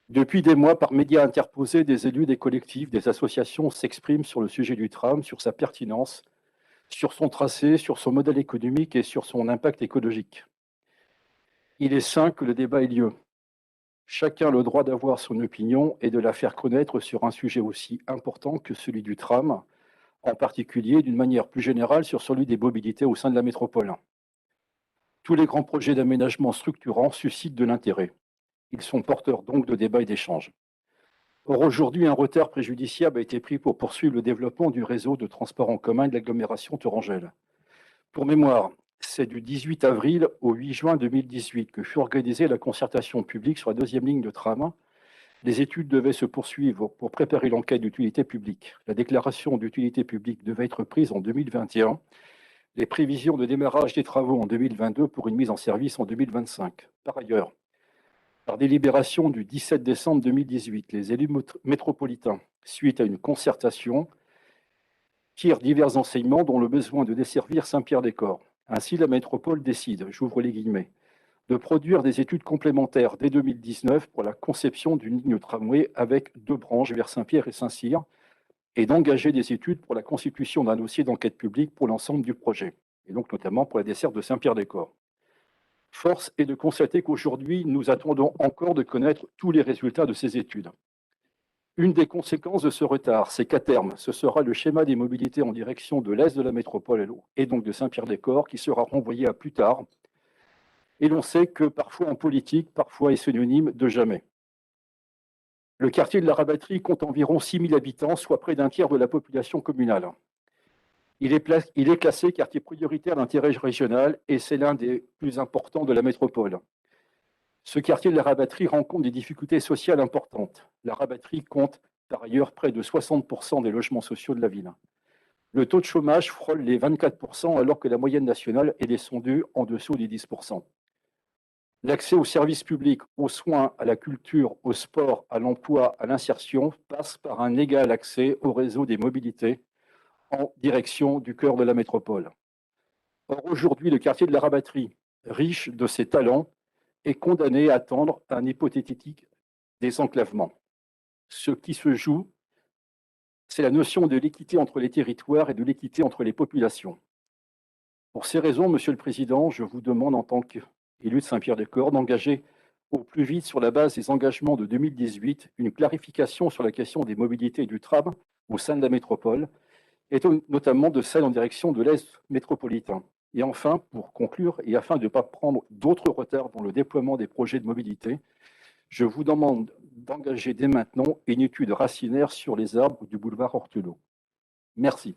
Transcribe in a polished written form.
Depuis des mois, par médias interposés, des élus, des collectifs, des associations s'expriment sur le sujet du tram, sur sa pertinence, sur son tracé, sur son modèle économique et sur son impact écologique. Il est sain que le débat ait lieu. Chacun a le droit d'avoir son opinion et de la faire connaître sur un sujet aussi important que celui du tram, en particulier d'une manière plus générale sur celui des mobilités au sein de la métropole. Tous les grands projets d'aménagement structurants suscitent de l'intérêt. Ils sont porteurs donc de débats et d'échanges. Or, aujourd'hui, un retard préjudiciable a été pris pour poursuivre le développement du réseau de transport en commun de l'agglomération Tourangelle. Pour mémoire, c'est du 18 avril au 8 juin 2018 que fut organisée la concertation publique sur la deuxième ligne de tram. Les études devaient se poursuivre pour préparer l'enquête d'utilité publique. La déclaration d'utilité publique devait être prise en 2021. Les prévisions de démarrage des travaux en 2022 pour une mise en service en 2025. Par ailleurs, par délibération du 17 décembre 2018, les élus métropolitains, suite à une concertation, tirent divers enseignements dont le besoin de desservir Saint-Pierre-des-Corps. Ainsi, la métropole décide, j'ouvre les guillemets, de produire des études complémentaires dès 2019 pour la conception d'une ligne tramway avec deux branches vers Saint-Pierre et Saint-Cyr et d'engager des études pour la constitution d'un dossier d'enquête publique pour l'ensemble du projet, et donc notamment pour la desserte de Saint-Pierre-des-Corps. Force est de constater qu'aujourd'hui, nous attendons encore de connaître tous les résultats de ces études. Une des conséquences de ce retard, c'est qu'à terme, ce sera le schéma des mobilités en direction de l'est de la métropole et donc de Saint-Pierre-des-Corps qui sera renvoyé à plus tard. Et l'on sait que parfois en politique, parfois est synonyme de jamais. Le quartier de la Rabatterie compte environ 6 000 habitants, soit près d'un tiers de la population communale. Il est classé quartier prioritaire d'intérêt régional et c'est l'un des plus importants de la métropole. Ce quartier de la Rabatterie rencontre des difficultés sociales importantes. La Rabatterie compte par ailleurs près de 60% des logements sociaux de la ville. Le taux de chômage frôle les 24% alors que la moyenne nationale est descendue en dessous des 10%. L'accès aux services publics, aux soins, à la culture, au sport, à l'emploi, à l'insertion passe par un égal accès au réseau des mobilités en direction du cœur de la métropole. Or, aujourd'hui, le quartier de la Rabatterie, riche de ses talents, est condamné à attendre un hypothétique désenclavement. Ce qui se joue, c'est la notion de l'équité entre les territoires et de l'équité entre les populations. Pour ces raisons, Monsieur le Président, je vous demande en tant qu'élu de Saint-Pierre-des-Corps d'engager au plus vite, sur la base des engagements de 2018, une clarification sur la question des mobilités et du tram au sein de la métropole, et notamment de celle en direction de l'Est métropolitain. Et enfin, pour conclure, et afin de ne pas prendre d'autres retards dans le déploiement des projets de mobilité, je vous demande d'engager dès maintenant une étude racinaire sur les arbres du boulevard Hortelot. Merci.